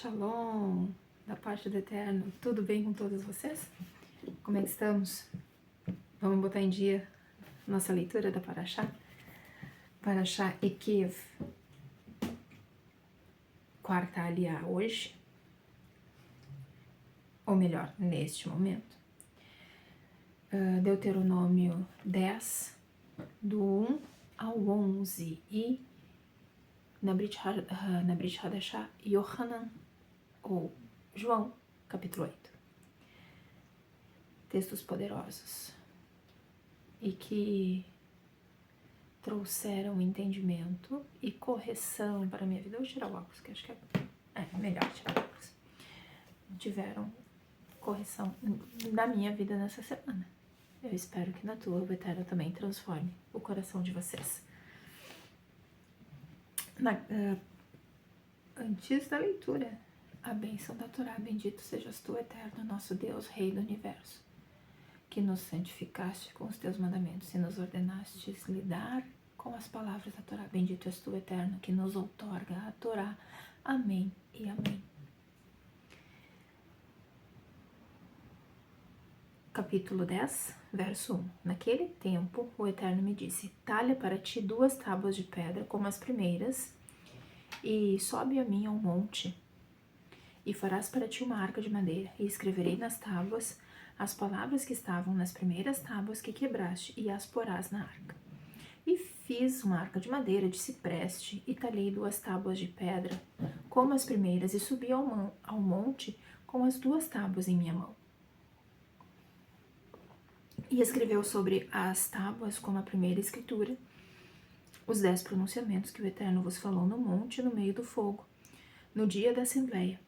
Shalom, da parte do Eterno, tudo bem com todos vocês? Como é que estamos? Vamos botar em dia nossa leitura da Parashá? Parashá Ekev, quarta aliá hoje, ou melhor, neste momento. Deuteronômio 10, do 1 ao 11, e na Brit Hadashah, Yohanan, ou João, capítulo 8. Textos poderosos e que trouxeram entendimento e correção para a minha vida. Eu vou tirar o óculos, que acho que é melhor tirar o óculos. Tiveram correção na minha vida nessa semana. Eu espero que na tua, o Eterno também transforme o coração de vocês. Antes da leitura, a bênção da Torá: bendito sejas tu, Eterno, nosso Deus, Rei do Universo, que nos santificaste com os teus mandamentos e nos ordenastes lidar com as palavras da Torá. Bendito és tu, Eterno, que nos outorga a Torá. Amém e amém. Capítulo 10, verso 1. Naquele tempo, o Eterno me disse: talha para ti 2 tábuas de pedra como as primeiras, e sobe a mim ao monte, e farás para ti uma arca de madeira, e escreverei nas tábuas as palavras que estavam nas primeiras tábuas que quebraste, e as porás na arca. E fiz uma arca de madeira de cipreste, e talhei 2 tábuas de pedra como as primeiras, e subi ao monte com as 2 tábuas em minha mão. E escreveu sobre as tábuas, como a primeira escritura, os 10 pronunciamentos que o Eterno vos falou no monte, no meio do fogo, no dia da assembleia,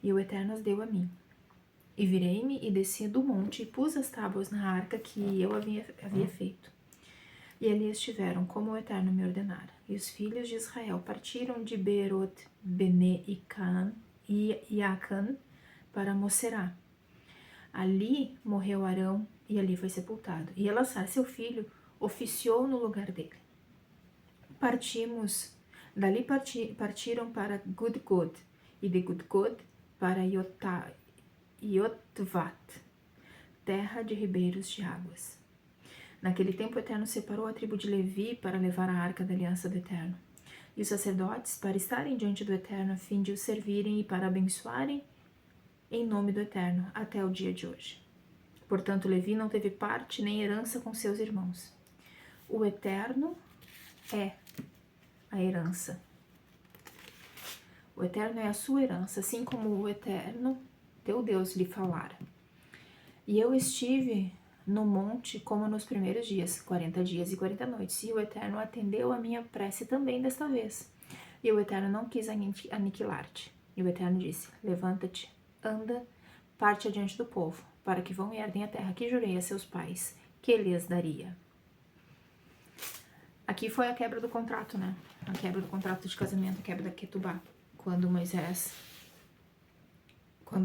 e o Eterno as deu a mim. E virei-me e desci do monte e pus as tábuas na arca que eu havia feito. E ali estiveram, como o Eterno me ordenara. E os filhos de Israel partiram de Beerot Bene e Acan para Moserá. Ali morreu Arão e ali foi sepultado. E Elassar, seu filho, oficiou no lugar dele. Dali partiram para Gudgod, e de Gudgod para Yotvat, terra de ribeiros de águas. Naquele tempo o Eterno separou a tribo de Levi para levar a arca da aliança do Eterno, e os sacerdotes para estarem diante do Eterno a fim de o servirem e para abençoarem em nome do Eterno até o dia de hoje. Portanto, Levi não teve parte nem herança com seus irmãos. O Eterno é a herança. O Eterno é a sua herança, assim como o Eterno, teu Deus, lhe falara. E eu estive no monte como nos primeiros dias, 40 dias e 40 noites, e o Eterno atendeu a minha prece também desta vez. E o Eterno não quis aniquilar-te. E o Eterno disse: levanta-te, anda, parte adiante do povo, para que vão e herdem a terra que jurei a seus pais, que lhes daria. Aqui foi a quebra do contrato, né? A quebra do contrato de casamento, a quebra da Ketubá. Quando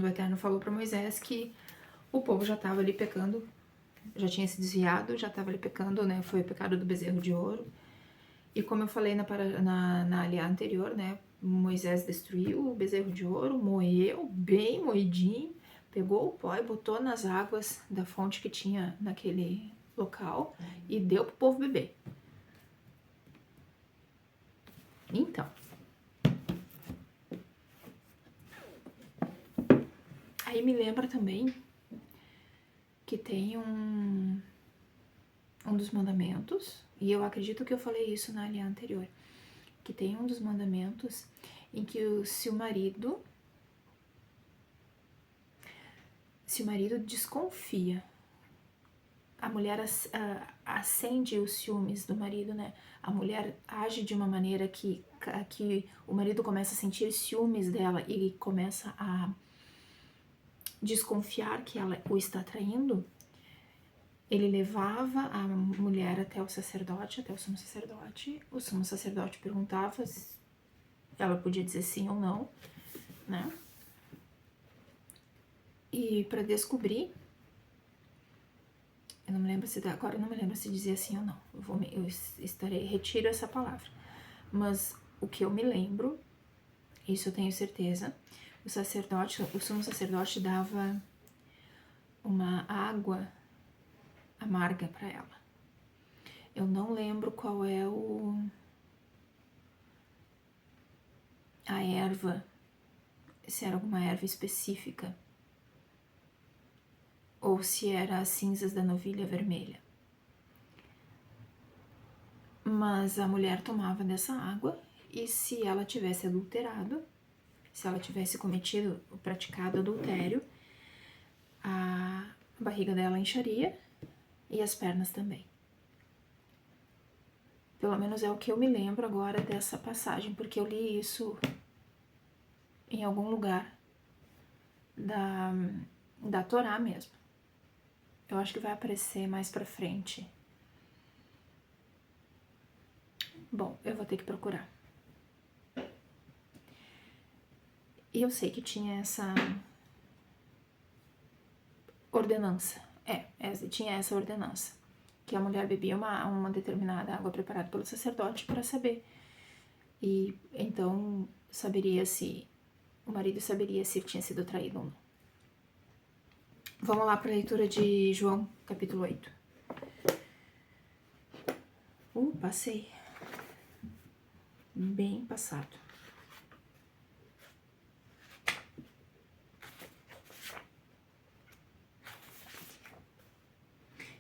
o Eterno falou para Moisés que o povo já estava ali pecando, já tinha se desviado, já estava ali pecando, né? Foi o pecado do bezerro de ouro. E como eu falei na aliá anterior, né? Moisés destruiu o bezerro de ouro, moeu, bem moidinho, pegou o pó e botou nas águas da fonte que tinha naquele local e deu pro povo beber. Então, aí me lembra também que tem um dos mandamentos, e eu acredito que eu falei isso na aliá anterior, que tem um dos mandamentos em que se o marido desconfia, a mulher acende os ciúmes do marido, né? A mulher age de uma maneira que o marido começa a sentir ciúmes dela e começa a desconfiar que ela o está traindo. Ele levava a mulher até o sacerdote, até o sumo sacerdote perguntava se ela podia dizer sim ou não, né? E para descobrir, agora eu não me lembro se dizia sim ou não, retiro essa palavra, mas o que eu me lembro, isso eu tenho certeza, o sumo sacerdote dava uma água amarga para ela. Eu não lembro qual é a erva, se era alguma erva específica, ou se era as cinzas da novilha vermelha. Mas a mulher tomava dessa água e se ela tivesse adulterado, se ela tivesse praticado adultério, a barriga dela incharia e as pernas também. Pelo menos é o que eu me lembro agora dessa passagem, porque eu li isso em algum lugar da Torá mesmo. Eu acho que vai aparecer mais pra frente. Bom, eu vou ter que procurar. E eu sei que tinha essa ordenança. Tinha essa ordenança. Que a mulher bebia uma determinada água preparada pelo sacerdote para saber. E então o marido saberia se ele tinha sido traído ou não. Vamos lá para a leitura de João, capítulo 8. Passei. Bem passado.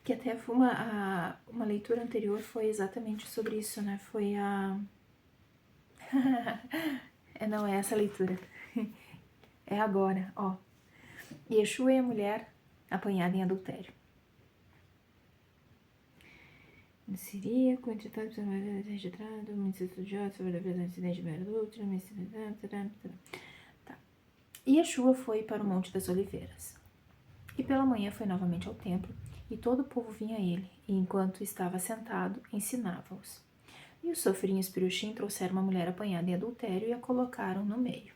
Que até foi uma leitura anterior foi exatamente sobre isso, né? Foi a... não é essa leitura. É agora, ó. Yeshua e a mulher apanhada em adultério. Siríaco, entretanto, registrado, muitos estudiosos sobre a verdade do incidente de adulto, tá. Yeshua foi para o Monte das Oliveiras. E pela manhã foi novamente ao templo, e todo o povo vinha a ele, e enquanto estava sentado, ensinava-os. E os sofrinhos Pirushim trouxeram uma mulher apanhada em adultério e a colocaram no meio.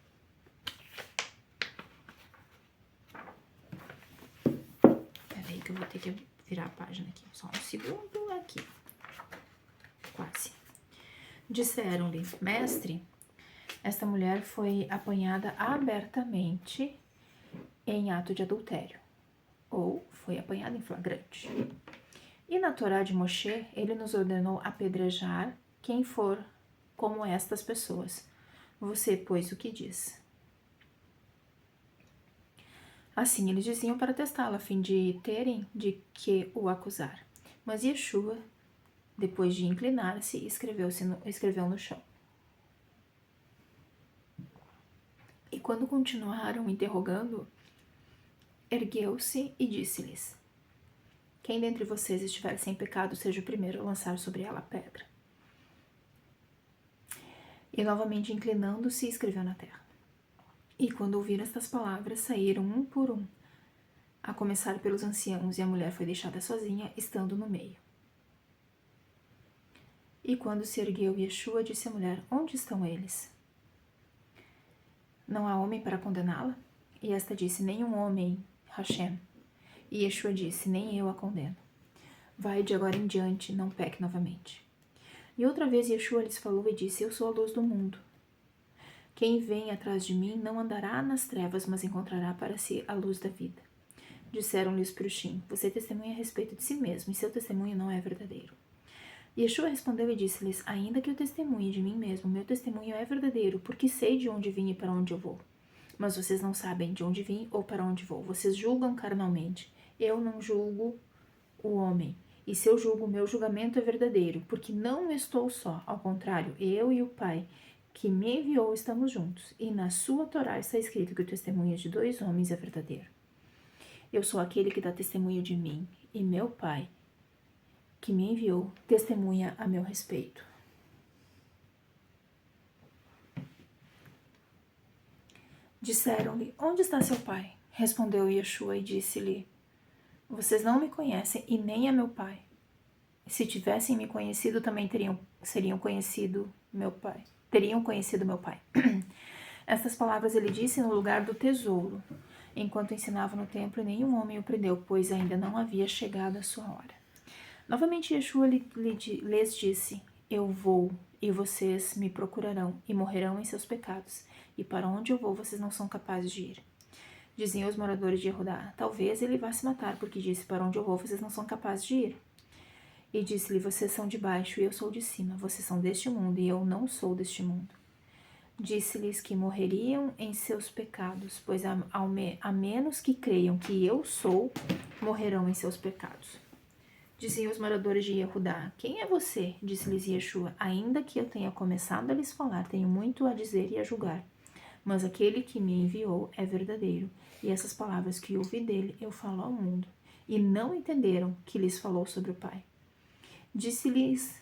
Peraí que eu vou ter que virar a página aqui, só um segundo aqui. Quase. Disseram-lhe, mestre, esta mulher foi apanhada abertamente em ato de adultério, ou foi apanhada em flagrante. E na Torá de Moshe, ele nos ordenou apedrejar quem for como estas pessoas. Você, pois, o que diz? Assim eles diziam para testá-lo, a fim de terem de que o acusar. Mas Yeshua, depois de inclinar-se, escreveu no chão. E quando continuaram interrogando, ergueu-se e disse-lhes, quem dentre vocês estiver sem pecado, seja o primeiro a lançar sobre ela a pedra. E novamente inclinando-se, escreveu na terra. E quando ouviram estas palavras, saíram um por um, a começar pelos anciãos, e a mulher foi deixada sozinha, estando no meio. E quando se ergueu Yeshua, disse à mulher, onde estão eles? Não há homem para condená-la? E esta disse, nenhum homem, Hashem. E Yeshua disse, nem eu a condeno. Vai de agora em diante, não peque novamente. E outra vez Yeshua lhes falou e disse, eu sou a luz do mundo. Quem vem atrás de mim não andará nas trevas, mas encontrará para si a luz da vida. Disseram-lhe os Pirushim, você testemunha a respeito de si mesmo, e seu testemunho não é verdadeiro. Yeshua respondeu e disse-lhes, ainda que eu testemunhe de mim mesmo, meu testemunho é verdadeiro, porque sei de onde vim e para onde eu vou. Mas vocês não sabem de onde vim ou para onde vou. Vocês julgam carnalmente. Eu não julgo o homem. E se eu julgo, meu julgamento é verdadeiro, porque não estou só. Ao contrário, eu e o Pai que me enviou estamos juntos. E na sua Torá está escrito que o testemunho de dois homens é verdadeiro. Eu sou aquele que dá testemunho de mim, e meu Pai que me enviou, testemunha a meu respeito. Disseram-lhe, onde está seu pai? Respondeu Yeshua e disse-lhe, vocês não me conhecem e nem a meu pai. Se tivessem me conhecido, também teriam conhecido meu pai. Estas palavras ele disse no lugar do tesouro, enquanto ensinava no templo, e nenhum homem o prendeu, pois ainda não havia chegado a sua hora. Novamente Yeshua lhes disse, eu vou e vocês me procurarão e morrerão em seus pecados, e para onde eu vou vocês não são capazes de ir. Diziam os moradores de Judá: talvez ele vá se matar, porque disse: para onde eu vou vocês não são capazes de ir. E disse-lhe: vocês são de baixo e eu sou de cima, vocês são deste mundo e eu não sou deste mundo. Disse-lhes que morreriam em seus pecados, pois a menos que creiam que eu sou, morrerão em seus pecados. Diziam os moradores de Judá: quem é você? Disse-lhes Yeshua: ainda que eu tenha começado a lhes falar, tenho muito a dizer e a julgar. Mas aquele que me enviou é verdadeiro, e essas palavras que ouvi dele eu falo ao mundo. E não entenderam que lhes falou sobre o Pai. Disse-lhes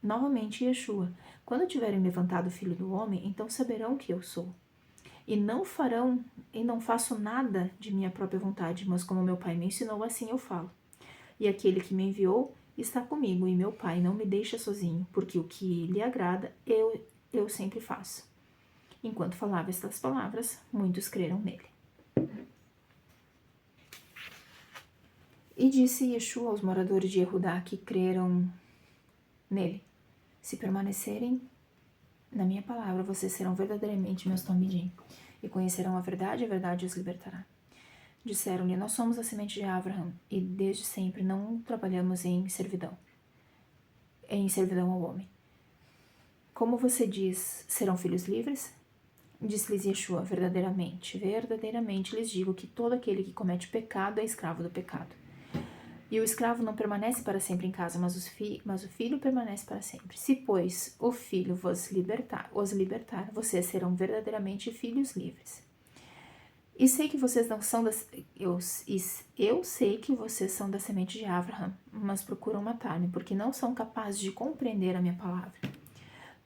novamente Yeshua: quando tiverem levantado o Filho do Homem, então saberão que eu sou. E não faço nada de minha própria vontade, mas como meu Pai me ensinou, assim eu falo. E aquele que me enviou está comigo, e meu Pai não me deixa sozinho, porque o que lhe agrada eu sempre faço. Enquanto falava estas palavras, muitos creram nele. E disse Yeshua aos moradores de Judá que creram nele: se permanecerem na minha palavra, vocês serão verdadeiramente meus talmidim, e conhecerão a verdade os libertará. Disseram-lhe: nós somos a semente de Abraham, e desde sempre não trabalhamos em servidão ao homem. Como você diz, serão filhos livres? Disse-lhes Yeshua: verdadeiramente lhes digo que todo aquele que comete pecado é escravo do pecado. E o escravo não permanece para sempre em casa, mas o filho permanece para sempre. Se, pois, o filho os libertar, vocês serão verdadeiramente filhos livres. E sei que vocês não são eu sei que vocês são da semente de Abraham, mas procuram matar-me, porque não são capazes de compreender a minha palavra.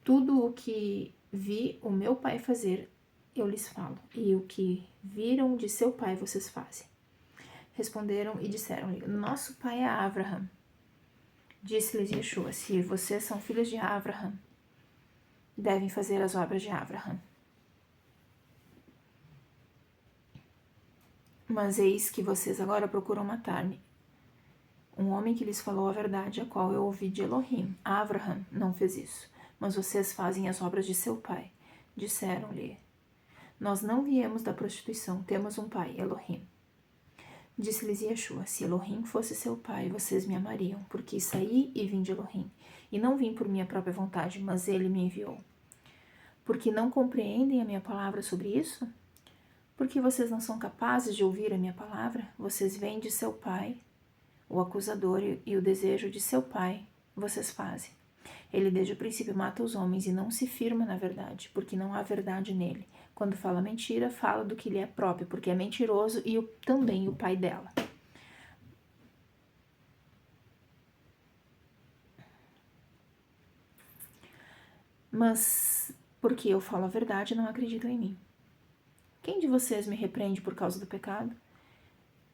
Tudo o que vi o meu pai fazer, eu lhes falo, e o que viram de seu pai, vocês fazem. Responderam e disseram-lhe: nosso pai é Abraham. Disse-lhes Yeshua: se vocês são filhos de Abraham, devem fazer as obras de Abraham. Mas eis que vocês agora procuram matar-me, um homem que lhes falou a verdade, a qual eu ouvi de Elohim. Abraham não fez isso, mas vocês fazem as obras de seu pai. Disseram-lhe: nós não viemos da prostituição, temos um pai, Elohim. Disse-lhes Yeshua: se Elohim fosse seu pai, vocês me amariam, porque saí e vim de Elohim, e não vim por minha própria vontade, mas ele me enviou. Porque não compreendem a minha palavra sobre isso? Porque vocês não são capazes de ouvir a minha palavra? Vocês vêm de seu pai, o acusador, e o desejo de seu pai vocês fazem. Ele desde o princípio mata os homens e não se firma na verdade, porque não há verdade nele. Quando fala mentira, fala do que lhe é próprio, porque é mentiroso e também o pai dela. Mas porque eu falo a verdade, não acreditam em mim. Quem de vocês me repreende por causa do pecado?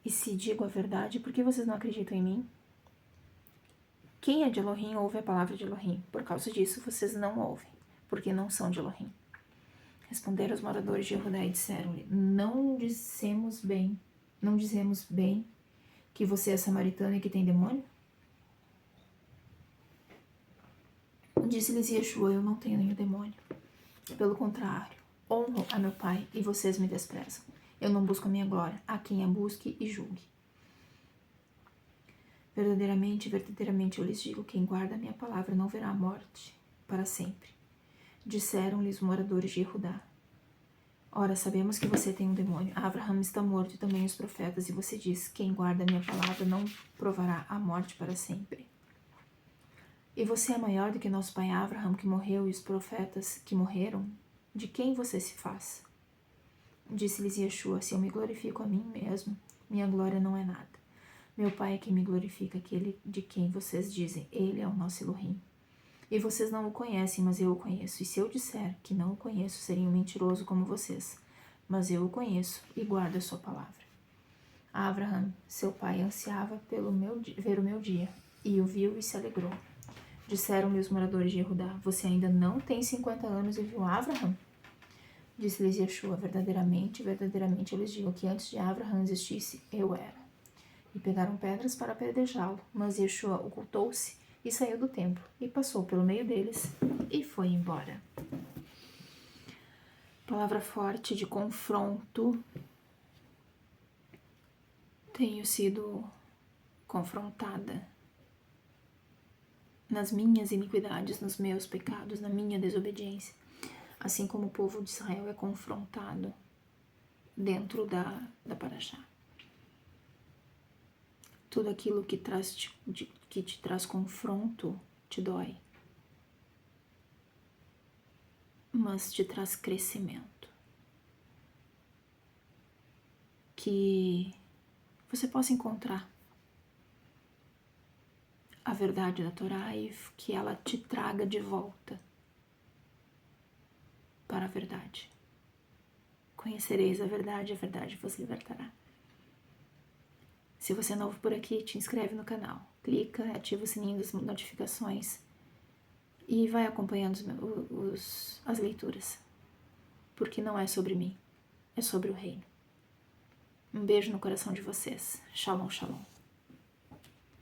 E se digo a verdade, por que vocês não acreditam em mim? Quem é de Elohim ouve a palavra de Elohim. Por causa disso, vocês não ouvem, porque não são de Elohim. Responderam os moradores de Judá e disseram-lhe: não dizemos bem que você é samaritano e que tem demônio? Disse-lhes Yeshua: eu não tenho nenhum demônio. Pelo contrário, honro a meu pai e vocês me desprezam. Eu não busco a minha glória, há quem a busque e julgue. Verdadeiramente eu lhes digo: quem guarda a minha palavra não verá a morte para sempre. Disseram-lhes os moradores de Judá: ora, sabemos que você tem um demônio. Abraham está morto e também os profetas, e você diz: quem guarda a minha palavra não provará a morte para sempre. E você é maior do que nosso pai Abraham, que morreu, e os profetas que morreram? De quem você se faz? Disse-lhes Yeshua: se eu me glorifico a mim mesmo, minha glória não é nada. Meu pai é quem me glorifica, aquele de quem vocês dizem: ele é o nosso Elohim. E vocês não o conhecem, mas eu o conheço. E se eu disser que não o conheço, seria um mentiroso como vocês. Mas eu o conheço e guardo a sua palavra. Abraham, seu pai, ansiava ver o meu dia, e o viu e se alegrou. Disseram-lhe os moradores de Judá: você ainda não tem 50 anos e viu Abraham? Disse-lhes Yeshua: verdadeiramente eu lhes digo que antes de Abraham existisse, eu era. E pegaram pedras para apedrejá-lo, mas Yeshua ocultou-se e saiu do templo, e passou pelo meio deles, e foi embora. Palavra forte de confronto. Tenho sido confrontada nas minhas iniquidades, nos meus pecados, na minha desobediência, assim como o povo de Israel é confrontado dentro da Parashá. Tudo aquilo que te traz confronto te dói, mas te traz crescimento. Que você possa encontrar a verdade da Torá e que ela te traga de volta para a verdade. Conhecereis a verdade vos libertará. Se você é novo por aqui, te inscreve no canal, clica, ativa o sininho das notificações e vai acompanhando as leituras, porque não é sobre mim, é sobre o reino. Um beijo no coração de vocês. Shalom, shalom.